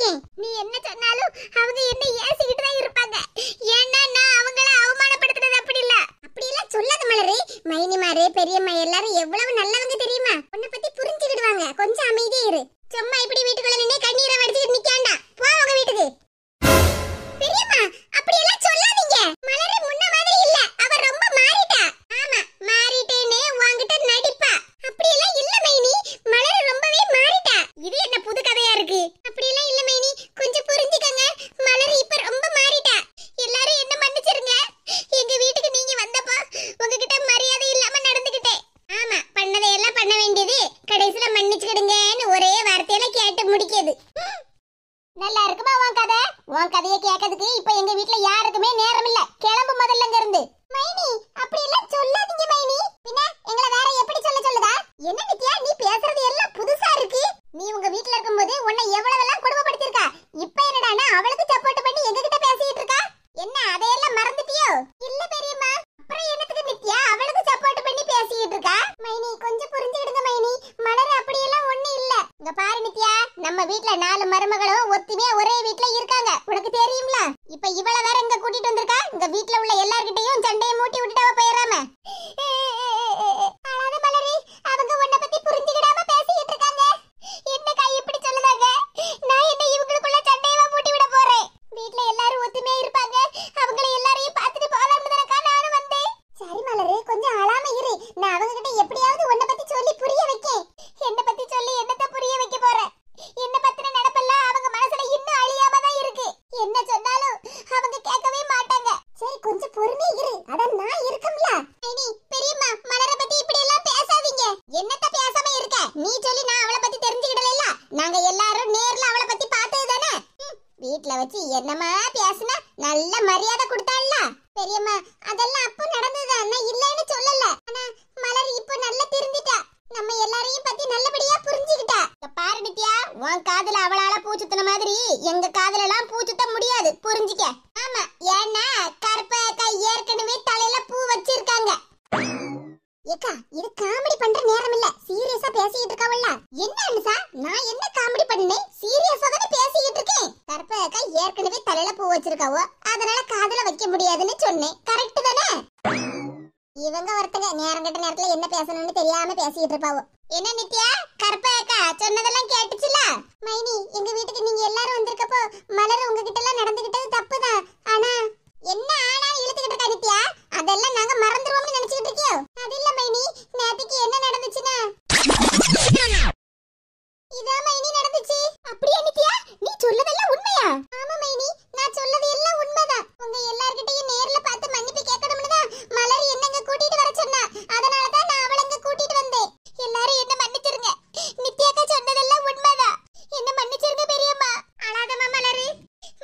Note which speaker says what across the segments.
Speaker 1: இருக்கேன். நீ என்ன சொன்னாலும் அவங்க என்ன ஏசிக்கிட்டு தான் இருப்பாங்க. ஏன்னா நான் அவங்கள அவமானப்படுத்துறது அப்படி இல்ல. அப்படி எல்லாம் சொல்லாத மலரே. மைனிமாரே பெரியம்மா எல்லாரும் எவ்வளவு நல்லவங்க தெரியுமா? உன்னை பத்தி புரிஞ்சுக்கிடுவாங்க. கொஞ்சம் அமைதியா இரு. சும்மா இப்படி வீட்டுக்குள்ள நின்னு கண்ணீரை வடிச்சிட்டு நிக்காண்டா. போ உங்க வீட்டுக்கு. பெரியம்மா அப்படி எல்லாம் சொல்லாதீங்க. மலரே முன்ன மாதிரி இல்ல. அவ ரொம்ப மாறிட்டா. ஆமா மாறிட்டேனே உன்கிட்ட நடிப்பா. அப்படி எல்லாம் இல்ல மைனி. மலரே ரொம்பவே மாறிட்டா. இது என்ன புது கதையா இருக்கு? அப்படி எல்லாம் இல்ல மைனி. கொஞ்சம் புரிஞ்சுக்கங்க. மலரே இப்ப ரொம்ப மாறிட்டா. எல்லாரும் என்ன மன்னிச்சிருங்க. எங்க வீட்டுக்கு நீங்க வந்தப்போ உங்ககிட்ட மரியாதை இல்லாம நடந்துக்கிட்டேன். ஆமா பண்ணதை எல்லாம் பண்ண வேண்டியது கடைசில மன்னிச்சுக்கிடுங்கன்னு ஒரே வார்த்தையில கேட்டு முடிக்குது. நல்லா இருக்குமா உன் கதை? உன் கதையை கேட்கறதுக்கு இப்ப எங்க வீட்ல யாருக்குமே நேரம் இல்ல. கிளம்பு முதல்ல இங்க இருந்து. மைனி அப்படி எல்லாம் சொல்லாதீங்க மைனி. பின்ன எங்களை வேற எப்படி சொல்லுதா? என்ன நித்யா நீ பேசுறது எல்லாம் புதுசா இருக்கு. நீ உங்க வீட்ல இருக்கும்போது உன்னை எவ்வளவெல்லாம் கொடுமைப்படுத்திருக்கா. இப்ப என்னடானா அவளுக்கு சப்போர்ட் பண்ணி எங்க கிட்ட பேசிட்டு இருக்கா. என்ன அதையெல்லாம் மறந்துட்டியோ? இல்ல பெரியம்மா. அப்புறம் என்னத்துக்கு நித்யா அவளுக்கு சப்போர்ட் பண்ணி பேசிட்டு இருக்கா? மைனி கொஞ்சம் புரிஞ்சுக்கிடுங்க மைனி. மலர் அப்படி எல்லாம் ஒண்ணு இல்ல. இங்க பாரு நித்யா, நம்ம வீட்ல 4 மருமகளும் ஒத்துமையா ஒரே வீட்ல இருக்காங்க. உனக்கு தெரியும்ல? இப்ப இவள வேற இங்க கூட்டிட்டு வந்திருக்கா. இங்க வீட்ல உள்ள எல்லார்கிட்டயும் சண்டையை மூட்டி விட்டுட்டு அவ போயிராம. அழாத மலரி, அவங்க உன்னை பத்தி புரிஞ்சுக்கிடாம பேசிட்டு இருக்காங்க. என்னக்கா இப்படி சொல்லுதாங்க? நான் என்ன இவங்களுக்குள்ள சண்டையவா மூட்டி விட போறேன்? வீட்ல எல்லாரும் ஒத்துமையா இருப்பாங்க. அவங்கள எல்லாரையும் பார்த்துட்டு போலாம்னு தானக்கா நானும் வந்தேன். சரி மலரி கொஞ்சம் அழாம இரு. நான் அவங்க கிட்ட எப்படியாவது உன்னை பத்தி சொல்லி புரிய வைக்கேன். என்ன பத்தி சொல்லி என்னத்த புரிய வைக்க போறேன்? என்ன பத்தின நினைப்பெல்லாம் அவங்க மனசுல இன்னும் அழியாம தான் இருக்கு. என்ன சொன்னாலும் அவங்க கேட்கவே மாட்டாங்க. சரி கொஞ்சம் பொறுமையா இரு. அதான் நான் இருக்கம்ல. ஐனி பெரியம்மா மலர பத்தி இப்படி எல்லாம் பேசாதீங்க. என்னத்த பேசாம இருக்க? நீ சொல்லி நான் அவளை பத்தி தெரிஞ்சுக்கிடல. நாங்க எல்லாரும் நேர்ல அவளை பத்தி பார்த்தது தானே. வீட்ல வச்சு என்னமா பேசுனா நல்ல மரியாதை கொடுத்தாள்ல. பெரியம்மா அதெல்லாம் அப்ப நடந்ததா? நான் இல்லன்னு சொல்லல. ஆனா மலர் இப்ப நல்லா திருந்திட்டா. நம்ம எல்லாரையும் பத்தி நல்லபடியா புரிஞ்சுக்கிட்டா. பாரு நித்யா, உன் காதுல அவளால பூச்சுத்தன மாதிரி எங்க காதுல எல்லாம் பூச்சுத்த முடியாது. புரிஞ்சுக்க. ஆமா ஏன்னா கற்பக ஏற்கனவே தலையில பூ வச்சிருக்காங்க. ஏக்கா இது காமெடி பண்ற நேரம் இல்ல. சீரியஸா பேசிட்டு இருக்கவல்ல. என்ன அனுசா நான் என்ன காமெடி பண்ணேன்? சீரியஸா தான பேசிட்டு இருக்கேன். கற்பக ஏற்கனவே தலையில பூ வச்சிருக்காவோ அதனால காதுல வைக்க முடியாதுன்னு சொன்னேன். கரெக்ட் தானே? இவங்க ஒருத்தங்க நேரம் கட்ட நேரத்துல என்ன பேசணும்னு தெரியாம பேசிட்டு இருப்பாவோ. என்ன நித்யா கற்பக சொன்னதெல்லாம் கேட்டுச்சுல? மைனி எங்க வீட்டுக்கு நீங்க எல்லாரும் வந்திருக்கப்போ மலர் உங்ககிட்ட எல்லாம் நடந்துகிட்டது தப்புதான். ஆனா என்ன ஆனா இழுத்துக்கிட்டு இருக்கா நித்யா? அதெல்லாம் நாங்க மறந்துருவோம்னு நினைச்சிட்டு இருக்கியோ? அது இல்ல மைனி, நேத்துக்கு என்ன நடந்துச்சுன்னா இதா மைனி நடந்துச்சு. அப்படியே நித்யா நீ சொல்லதெல்லாம் உண்மையா? ஆமா மைனி நான் சொல்லது எல்லாம் உண்மைதான். உங்க எல்லார்கிட்டயும் நேர்ல பார்த்து மன்னிப்பு கேட்கணும்னு தான் மலர் என்னங்க கூட்டிட்டு வர சொன்னா. அதனால தான் நான் அவளை இங்க கூட்டிட்டு வந்தேன். எல்லாரும் என்ன மன்னிச்சிருங்க. நித்யாக்கா சொன்னதெல்லாம் உண்மைதான். என்ன மன்னிச்சிருங்க பெரியம்மா. அழாதம்மா மலரு.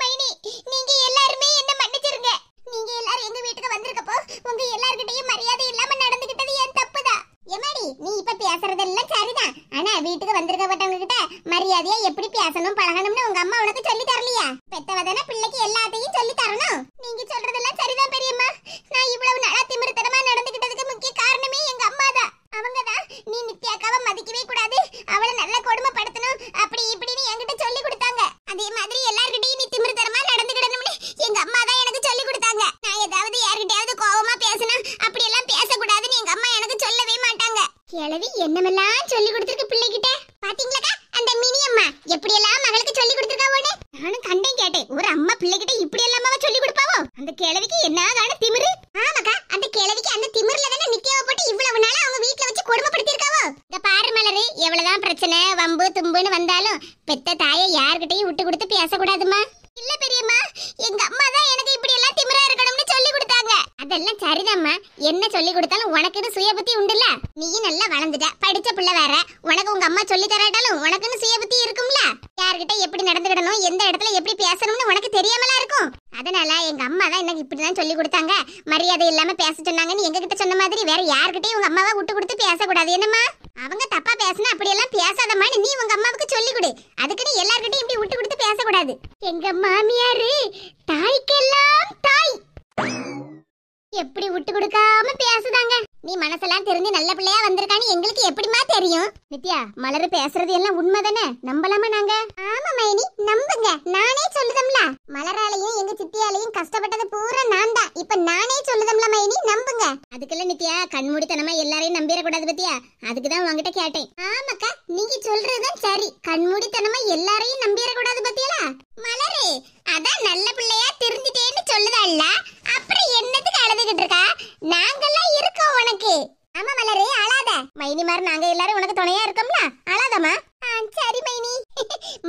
Speaker 1: மைனி நீங்க எல்லாரும் என்ன மன்னிச்சிருங்க. நீங்க எல்லாரும் எங்க வீட்டுக்கு வந்திருக்கப்போ உங்க எல்லார்கிட்டயும் மரியாதை இல்லாம நடந்துக்கிட்டது என் தப்புதான். எமாடி நீ இப்ப பேசுறதெல்லாம் சரிதான். ஆனா வீட்டுக்கு வந்திருக்கப்பட்டவங்க கிட்ட மரியாதையா எப்படி பேசணும் பழகணும்னு உங்க அம்மா உனக்கு சொல்லி தரலையா? பெத்தவதான பிள்ளைக்கு எல்லாத்தையும் சொல்லி தரணும். நீங்க சொல்றதெல்லாம் சரிதான் பெரியம்மா. நான் இவ்வளவு நாளா திமிருத்தனமா நடந்துக்கிட்டதுக்கு முக்கிய காரணமே எங்க அம்மா தான். அவங்கதான் நீ நித்யாக்காவை மதிக்கவே கூடாது, அவளை நல்லா கொடுமைப்படுத்தணும் அப்படி இப்படின்னு என்கிட்ட சொல்லி கொடுத்தாங்க. அதே மாதிரி எல்லார்கிட்டயும் நீ திமிருத்தனமா நடந்துக்கிடணும்னு எங்க அம்மா தான் எனக்கு சொல்லி கொடுத்தாங்க. நான் ஏதாவது யார்கிட்டயாவது கோவமா பேசினா அப்படி எல்லாம் பேசக்கூடாதுன்னு எங்க அம்மா எனக்கு சொல்லவே மாட்டாங்க. கிழவி என்னமெல்லாம் சொல்லி கொடுத்திருக்கு பிள்ளைகிட்ட. பாத்தீங்களாக்கா அந்த மினி அம்மா எப்படி எல்லாம் மகளுக்கு சொல்லி கொடுத்திருக்காவோன்னு? நானும் கண்டேன் கேட்டேன். ஒரு அம்மா பிள்ளைகிட்ட இப்படி எல்லாமாவா சொல்லி கொடுப்பாவோ? அந்த கிழவிக்கு என்னதான திமிரு? ஆமாக்கா அந்த கிழவிக்கு அந்த திமிர்ல தானே நித்யாவை போட்டு இவ்வளவு நாளா அவங்க வீட்ல வச்சு கொடுமைப்படுத்தி இருக்காவோ. இந்த பாரு மலரு, எவ்வளவுதான் பிரச்சனை வம்பு தும்புன்னு வந்தாலும் பெத்த தாயை யார்கிட்டயும் விட்டு கொடுத்து பேசக்கூடாதுமா. இல்ல பெரியம்மா, எங்க அம்மா தான் எனக்கு இப்படி எல்லாம் திமிரா இருக்கணும்னு சொல்லி கொடுத்தாங்க. அதெல்லாம் சரிதாம்மா. என்ன சொல்லி கொடுத்தாலும் உனக்குன்னு சுய புத்தி உண்டுல்ல. நீ நல்லா வளர்ந்துட்ட, படிச்ச பிள்ளை வேற. உனக்கு உங்க அம்மா சொல்லி தராட்டாலும் உனக்குன்னு சுய புத்தி இருக்கும்ல. யார்கிட்ட எப்படி நடந்துக்கிடணும், எந்த இடத்துல எப்படி பேசணும்னு உனக்கு தெரியாமலா இருக்கும். அதனால எங்க அம்மா தான் எனக்கு இப்படிதான் சொல்லி கொடுத்தாங்க. மரியாதை இல்லாம பேச சொன்னாங்கன்னு எங்க கிட்ட சொன்ன மாதிரி வேற யார்கிட்டயும் உங்க அம்மாவை விட்டு கொடுத்து பேசக்கூடாது. என்னம்மா அவங்க தப்பா பேசினா அப்படி எல்லாம் பேசாதம்மான்னு நீ உங்க அம்மாவுக்கு சொல்லி கொடு. அதுக்குன்னு எல்லார்கிட்டயும் இப்படி விட்டு கொடுத்து பேசக்கூடாது. எங்க மாமியாரு தாய்க்கெல்லாம் தாய் எப்படி விட்டு கொடுக்காம பேசுதாங்க. நீ மனசெல்லாம் தெரிஞ்சு நல்ல பிள்ளையா வந்திருக்கான்னு எங்களுக்கு எப்படிமா தெரியும்? நித்யா, மலர் பேசுறது எல்லாம் உண்மைதானே? நம்பலாமா நாங்க? ஆமா மைனி, நம்புங்க. நானே சொல்லுதம்ல, மலராலையும் எங்க சித்தியாலையும் கஷ்டப்பட்டது பூரா நான் தான். இப்ப நானே சொல்லுதம்ல மைனி, நம்புங்க. அதுக்குள்ள நித்யா கண்மூடித்தனமா எல்லாரையும் நம்பிட கூடாது பத்தியா, அதுக்குதான் உங்ககிட்ட கேட்டேன். ஆமாக்கா, நீங்க சொல்றதுதான் சரி. கண்மூடித்தனமா எல்லாரையும் நம்பிட கூடாது பத்தியலா. மலரு அதான் நல்ல பிள்ளையா தெரிஞ்சிட்டேன்னு சொல்லுதல்ல, அப்புறம் என்னத்துக்கு அழுதுகிட்டு இருக்கா? நாங்கெல்லாம் இருக்கோம் உனக்கு. ஆமா மலரு, அழாத. மைனி மாதிரி நாங்க எல்லாரும் உனக்கு துணையா இருக்கோம்ல, அழாதமா. சரி மைனி.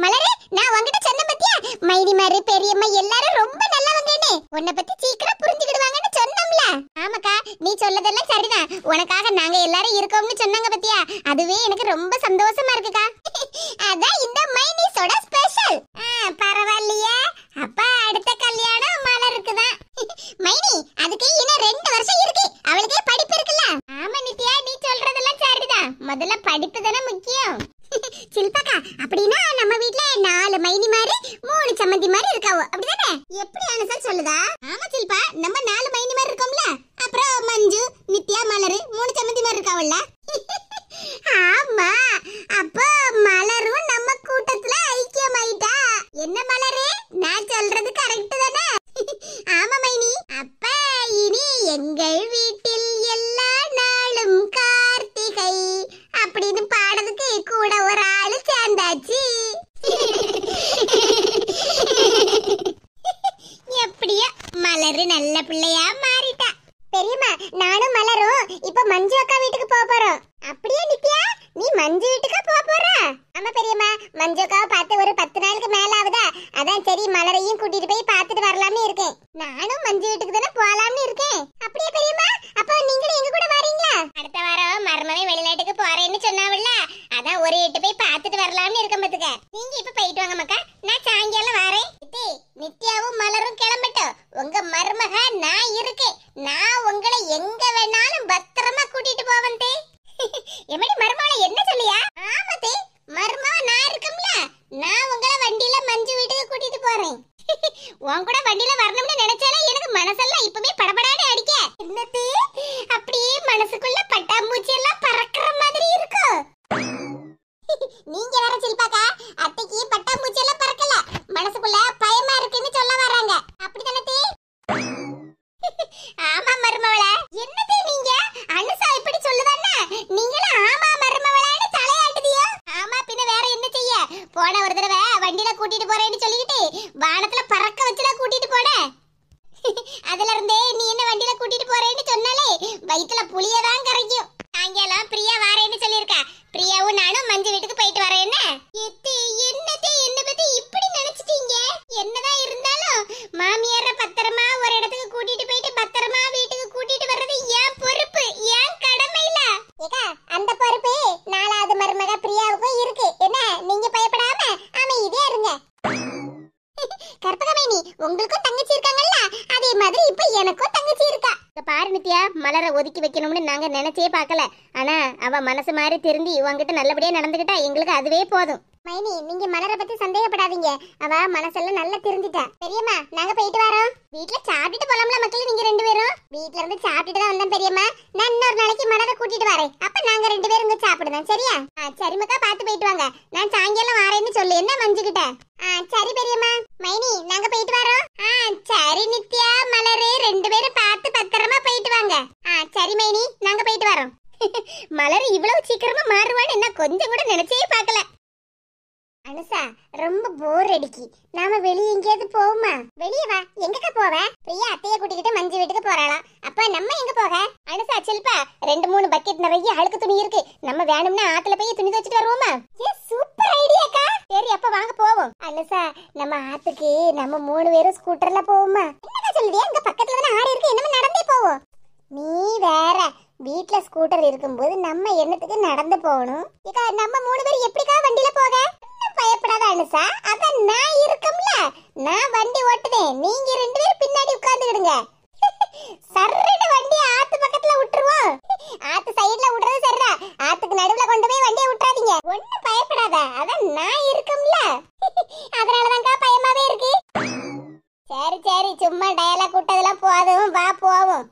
Speaker 1: மலரு, நான் உன்கிட்ட சொன்ன பத்தியா, மைனி மாதிரி பெரியம்மா எல்லாரும் ரொம்ப நல்லவங்கன்னு. உன்னை பத்தி சீக்கிரம் புரிஞ்சுக்கிடுவாங்கன்னு சொன்னோம்ல. ஆமாக்கா, நீ சொல்லதெல்லாம் சரிதான். உனக்காக நாங்க எல்லாரும் இருக்கோம்னு சொன்னாங்க பத்தியா, அதுவே எனக்கு ரொம்ப சந்தோஷமா இருக்குக்கா. அதான் இந்த மைனிஸோட ஸ்பெஷல். பரவாயில்லையே. அப்ப அடுத்த கல்யாணம் மலருக்கு தான். மைனி, அதுக்கு இன்னும் 2 வருஷம் இருக்கு. அவளுக்கே படிப்பு இருக்குல்ல. ஆமா நித்யா, நீ சொல்றதெல்லாம் சரிதான். முதல்ல படிப்பு தானே முக்கியம். சில்பாக்கா, அப்படின்னா நம்ம வீட்ல 4 மைனி மாதிரி 3 சம்மந்தி மாதிரி இருக்காவோ, அப்படிதானே? எப்படி அனுசல் சொல்லுதா? ஆமா சில்பா, நம்ம 4 மைனி மாதிரி இருக்கோம்ல. அப்புறம் மஞ்சு, நித்யா, மலரு 3 சம்மந்தி மாதிரி இருக்காவல்ல. ஆமா, அப்போ மலரும் நம்ம கூட்டத்துல ஐக்கியமாயிட்டா. என்ன மலரு, நான் சொல்றது கரெக்ட் தானே? ஆமா மைனி. அப்ப இனி எங்கள் வீட்டில் எல்லா நாளும் கார்த்திகை அப்படின்னு பாடுறதுக்கு கூட ஒரு ஆளு சேர்ந்தாச்சு. எப்படியோ மலரு நல்ல பிள்ளையா மாறிட்டா. பெரியம்மா, நானும் மலரும் இப்ப மஞ்சு அக்கா வீட்டுக்கு போறோம். அப்படியே நித்யா, நீ மஞ்சு வீட்டுக்கா போற? ஆமா பெரியம்மா, மஞ்சு அக்காவை பார்த்து ஒரு 10 நாளுக்கு மேல ஆகுதா. அதான் சரி மலரையும் கூட்டிட்டு போய் பார்த்துட்டு வரலாம்னு இருக்கேன். நானும் மஞ்சு வீட்டுக்கு தானே போலாம்னு இருக்கேன். அப்படியே பெரியம்மா, அப்ப நீங்களும் எங்க கூட வரீங்களா? அடுத்த வாரம் மருமவே வெளிநாட்டுக்கு போறேன்னு சொன்னாவல்ல, அதான் ஒரு 8 போய் பார்த்துட்டு வரலாம்னு இருக்கேன் பாத்துக்க. நீங்க இப்ப போயிட்டு வாங்க மக்கா, நான் சாயங்காலம் வரேன். நித்யாவும் மலரும் கிளம்பட்டும். உங்க மருமக நான் இருக்கேன். நான் உங்களை எங்க வேணாலும் பத்திரமா கூட்டிட்டு போவேன். எமடி மருமகளை என்ன சொல்லியா? ஆமா தே, மருமவ நான் இருக்கம்ல, நான் உங்களை வண்டியில மஞ்சு வீட்டுக்கு கூட்டிட்டு போறேன். உன் கூட வண்டியில வரணும்னு நினைச்சாலே எனக்கு மனசெல்லாம் இப்பவே படபடான்னு அடிக்க. என்னது, அப்படியே மனசுக்குள்ள பட்டாம்பூச்சி எல்லாம் பறக்குற மாதிரி இருக்கு. நீங்க வேற சில்பாக்கா, அத்தைக்கு பட்டாம்பூச்சி எல்லாம் பறக்கல, மனசுக்குள்ள பயமா இருக்குன்னு சொல்ல வராங்க. அப்படிதானே தே? ஆமா மருமவள. என்னது நீங்க அனுசா இப்படி சொல்லுதானே, நீங்களும் ஆமா மருமவளன்னு தலையாட்டுதியோ? ஆமா பின்ன வேற என்ன செய்ய? போன ஒரு தடவை வண்டியில கூட்டிட்டு போறேன்னு சொல்லிட்டு வானத்துல பறக்க வச்சுல கூட்டிட்டு போன. அதுல இருந்தே நீ என்ன வண்டியில கூட்டிட்டு போறேன்னு சொன்னாலே வயித்துல புளியதான் கரைக்கும். சாயங்காலம் பிரியா வாரேன்னு சொல்லிருக்கா. பிரியாவும் நானும் மஞ்சு வீட்டுக்கு போயிட்டு வரேன். என்னதே என்ன பத்தி இப்படி நினைச்சிட்டீங்க? என்னதான் இருந்தாலும் மாமியார பத்திரமா ஒரு இடத்துக்கு கூட்டிட்டு போயிட்டு பத்திரமா வீட்டுக்கு கூட்டிட்டு வர்றது ஏன் பொறுப்பு, ஏன் கடமை இல்ல? ஏக்கா, அந்த பொறுப்பு 4வது மருமக பிரியாவுக்கும் இருக்கு. என்ன நீங்க பயப்படாம அமைதியா இருங்க. கற்பகமேனி, உங்களுக்கும் தங்கச்சி இருக்காங்கல்ல, அதே மாதிரி இப்ப எனக்கும் தங்கச்சி இருக்கா. பாரு நித்யா, மலரை ஒதுக்கி வைக்கணும்னு நாங்க நினைச்சே பார்க்கல. ஆனா அவ மனசு மாதிரி திருந்தி உங்ககிட்ட நல்லபடியா நடந்துகிட்டா எங்களுக்கு அதுவே போதும். மைனி, நீங்க மலரை பத்தி சந்தேகப்படாதீங்க. அவ மனசெல்லாம் நல்லா திருந்திட்டா. பெரியம்மா, நாங்க போயிட்டு வரோம். வீட்ல சாப்பிட்டுட்டு போலாம்ல மக்கள், நீங்க 2 பேரும்? வீட்ல இருந்து சாப்பிட்டுட்டு தான் வந்தேன் பெரியம்மா. நான் இன்னொரு நாளைக்கு மலரை கூட்டிட்டு வரேன். அப்ப நாங்க 2 பேரும் இங்க சாப்பிடுறோம், சரியா? சரி மக்கா, பார்த்து போயிட்டு வாங்க. நான் சாயங்காலம் வரேன்னு சொல்லு என்ன மஞ்சுகிட்ட. சரி பெரியம்மா. மைனி, நாங்க போயிட்டு வரோம். சரி நித்யா, மலரு 2 பேரும் பார்த்து பத்திரமா போயிட்டு வாங்க. சரி மைனி, நாங்க போயிட்டு வரோம். மலர் இவ்வளவு சீக்கிரமா மாறுவான்னு என்ன கொஞ்சம் கூட நினைச்சே பார்க்கல. அனுசா, ரொம்ப போர் அடிக்கி. நாம வெளியே எங்கேயாவது போவோமா? வெளியே வா. எங்கக்கா போவ? பிரியா அத்தைய கூட்டிக்கிட்டு மஞ்சு வீட்டுக்கு போறாளாம். அப்ப நம்ம எங்க போக? அனுசா, சில்பா 2-3 பக்கெட் நிறைய அழுக்கு துணி இருக்கு. நம்ம வேணும்னா ஆத்துல போய் துணி துவைச்சிட்டு வருவோமா? சூப்பர் ஐடியாக்கா. சரி, அப்ப வாங்க போவோம். அனுசா, நம்ம ஆத்துக்கு நம்ம 3 பேரும் ஸ்கூட்டர்ல போவோமா? என்னக்கா சொல்லுவியா? அங்க பக்கத்துல தானே ஆறு இருக்கு, என்னமா நடந்தே போவோம். நீ வேற, வீட்ல ஸ்கூட்டர் இருக்கும்போது நம்ம என்னத்துக்கு நடந்து போகணும்? ஏக்கா, நம்ம 3 பேர் எப்படிக்கா வண்டியில போக? பயப்படாத அனுசா, அதான் நான் இருக்கம்ல, நான் வண்டி ஓட்டுவேன். நீங்க 2 பேரும் பின்னாடி உட்கார்ந்துடுங்க. சர்றன வண்டி ஆத்து பக்கத்துல விட்டுருவோம். ஆத்து சைடுல விடுறது சரிதான், ஆத்துக்கு நடுவுல கொண்டு போய் வண்டியை விட்டுறாதீங்க. ஒண்ணும் பயப்படாத, அதான் நான் இருக்கம்ல, அதனாலதான்க்கா பயமாவே இருக்கு. சரி சரி, சும்மா டயலாக் விட்டதெல்லாம் போதும், வா போவோம்.